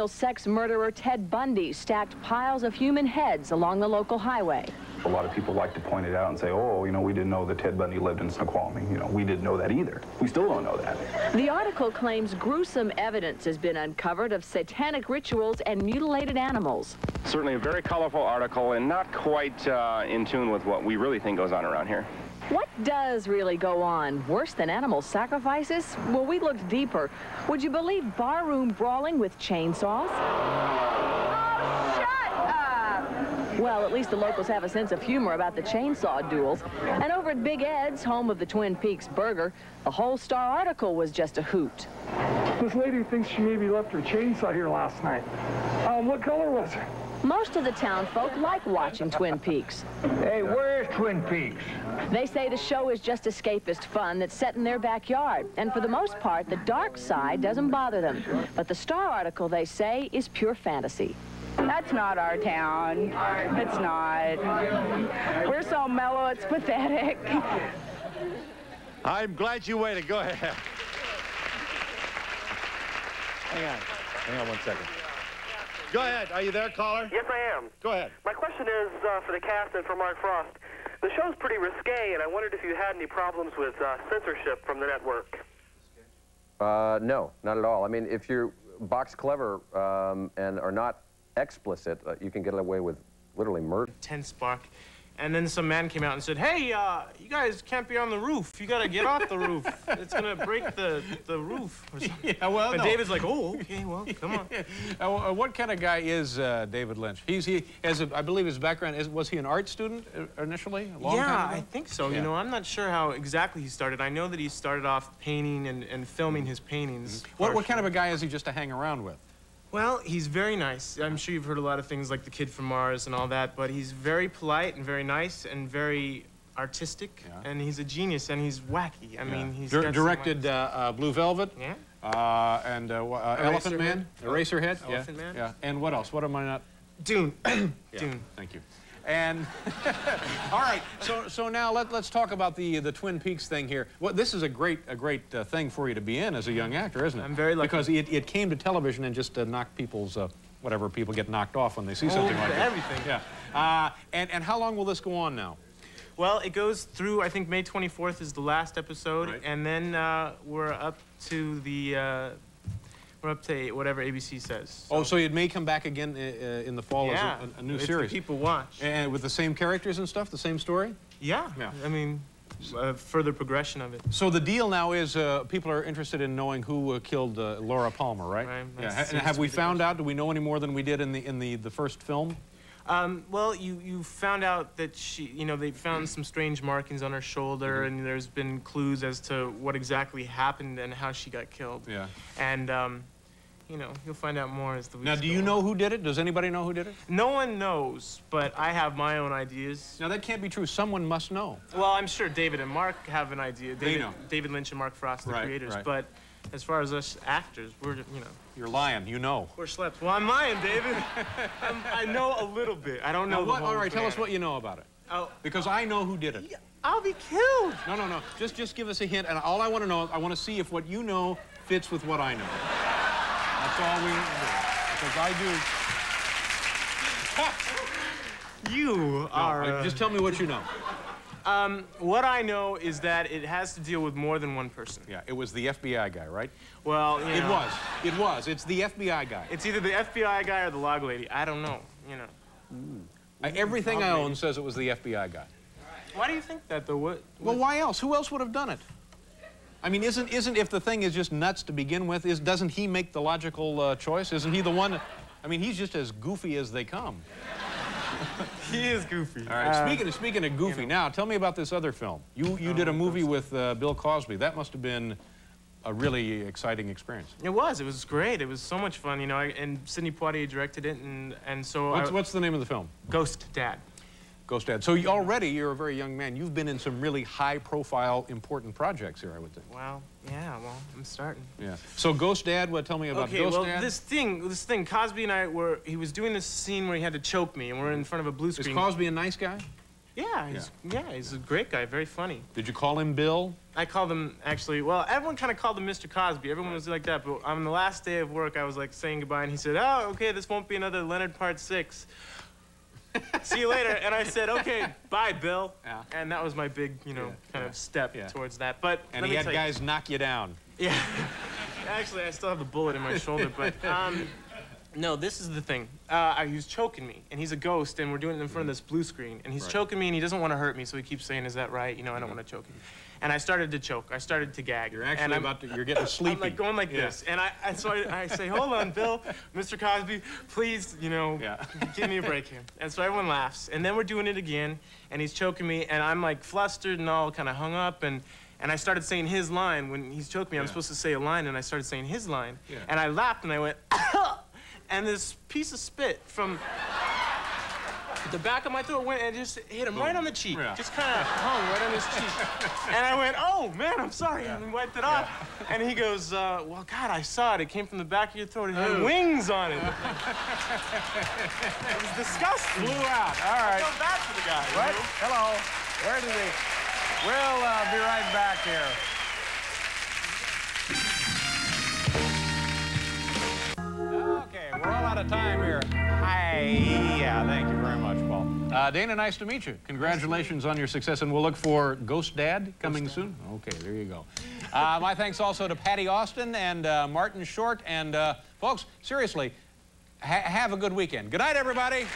serial sex murderer Ted Bundy stacked piles of human heads along the local highway. A lot of people like to point it out and say, oh, you know, we didn't know that Ted Bundy lived in Snoqualmie. You know, we didn't know that either. We still don't know that. The article claims gruesome evidence has been uncovered of satanic rituals and mutilated animals. Certainly a very colorful article and not quite in tune with what we really think goes on around here. What does really go on? Worse than animal sacrifices? Well, we looked deeper. Would you believe barroom brawling with chainsaws? Well, at least the locals have a sense of humor about the chainsaw duels. And over at Big Ed's, home of the Twin Peaks burger, the whole Star article was just a hoot. This lady thinks she maybe left her chainsaw here last night. What color was it? Most of the town folk like watching Twin Peaks. Hey, where's Twin Peaks? They say the show is just escapist fun that's set in their backyard. And for the most part, the dark side doesn't bother them. But the Star article, they say, is pure fantasy. That's not our town. It's not. We're so mellow, it's pathetic. I'm glad you waited. Go ahead. Hang on 1 second. Go ahead. Are you there, caller? Yes, I am. Go ahead. My question is for the cast and for Mark Frost. The show's pretty risque, and I wondered if you had any problems with censorship from the network. No, not at all. I mean, if you're box clever and are not explicit, you can get away with literally murder. Tense spark. And then some man came out and said, hey, you guys can't be on the roof. You got to get off the roof. It's going to break the roof or something. Yeah, well, and no. David's like, oh, okay, well, come on. What kind of guy is David Lynch? I believe his background, was he an art student initially? A long time ago? I think so. Yeah. You know, I'm not sure how exactly he started. I know that he started off painting and filming his paintings. What kind of a guy is he just to hang around with? Well, he's very nice. I'm sure you've heard a lot of things like The Kid from Mars and all that, but he's very polite and very nice and very artistic, and he's a genius, and he's wacky. I mean, he's directed Blue Velvet. Yeah. And Elephant Man, Eraserhead. Elephant Man. Yeah. And what else? What am I not? Dune. Dune. Thank you. And all right, so now let's talk about the Twin Peaks thing here. Well, this is a great thing for you to be in as a young actor, isn't it? I'm very lucky. Because it came to television and just knocked people's whatever, people get knocked off when they see something like that. Everything. Yeah. And how long will this go on now? Well, it goes through, I think May 24th is the last episode, right. And then we're up to the we're up to whatever ABC says. So. Oh, so it may come back again in the fall as a new series. People watch. And with the same characters and stuff, the same story? Yeah. I mean, further progression of it. So the deal now is people are interested in knowing who killed Laura Palmer, right? Right. Yeah. And have we found out? Do we know any more than we did in the first film? Well, you found out that they found some strange markings on her shoulder, and there's been clues as to what exactly happened and how she got killed. Yeah. And, you'll find out more as the weeks Now, do you know who did it? Does anybody know who did it? No one knows, but I have my own ideas. Now, that can't be true. Someone must know. Well, I'm sure David and Mark have an idea. They know. David Lynch and Mark Frost, the creators. Right. But as far as us actors, we're, You're lying. You know. We're schleps. Well, I'm lying, David. I know a little bit. I don't know the whole All right, tell thing. us what you know about it. Oh. Because I know who did it. Yeah, I'll be killed. No. Just give us a hint, and all I want to know, I want to see if what you know fits with what I know. That's all we do. Because I do. You are... Just tell me what you know. What I know is that it has to deal with more than one person. Yeah, it was the FBI guy, right? Well, It was. It's the FBI guy. It's either the FBI guy or the log lady. I don't know, Everything I own says it was the FBI guy. Why do you think that, though? Well, why else? Who else would have done it? I mean, isn't if the thing is just nuts to begin with, doesn't he make the logical choice? Isn't he the one? I mean, he's just as goofy as they come. He is goofy. All right. Speaking of goofy, now tell me about this other film. You did a movie with Bill Cosby. That must have been a really exciting experience. It was. It was great. It was so much fun, and Sidney Poitier directed it, and so. What's the name of the film? Ghost Dad. Ghost Dad. So already you're a very young man. You've been in some really high-profile, important projects here, I would think. Well, yeah. Well, I'm starting. Yeah. So Ghost Dad. Tell me about Ghost Dad. This thing. Cosby and I he was doing this scene where he had to choke me, and we're in front of a blue screen. Is Cosby a nice guy? Yeah, he's a great guy, very funny. Did you call him Bill? I called him, actually, well, everyone kind of called him Mr. Cosby. Everyone was like that, but on the last day of work, I was like saying goodbye, and he said, oh, okay, this won't be another Leonard Part 6. See you later. And I said, okay, bye, Bill. Yeah. And that was my big, you know, kind of step towards that. But and he had guys knock you down. Yeah. Actually, I still have the bullet in my shoulder, but no, this is the thing. He was choking me, and he's a ghost, and we're doing it in front of this blue screen, and he's choking me, and he doesn't want to hurt me, so he keeps saying, is that right? You know, I don't want to choke him. And I started to choke. I started to gag. You're actually you're getting sleepy. I'm like going like this, and I say, hold on, Bill, Mr. Cosby, please, you know, give me a break here. And so everyone laughs, and then we're doing it again, and he's choking me, and I'm like flustered and all kind of hung up, and I started saying his line. When he's choking me, I'm supposed to say a line, and I started saying his line, and I laughed, and I went, and this piece of spit from the back of my throat went and just hit him right on the cheek. Just kind of hung right on his cheek. And I went, oh, man, I'm sorry. And he wiped it off. And he goes, well, God, I saw it. It came from the back of your throat. It had wings on it. It was disgusting. Blew out. All right. I felt bad for the guy. What? Hello. Where did he? We'll be right back here. Okay, we're all out of time here. Yeah, thank you very much, Paul. Dana, nice to meet you. Congratulations on your success, and we'll look for Ghost Dad coming soon. Okay, there you go. My thanks also to Patty Austin and Martin Short, and folks, seriously, have a good weekend. Good night, everybody.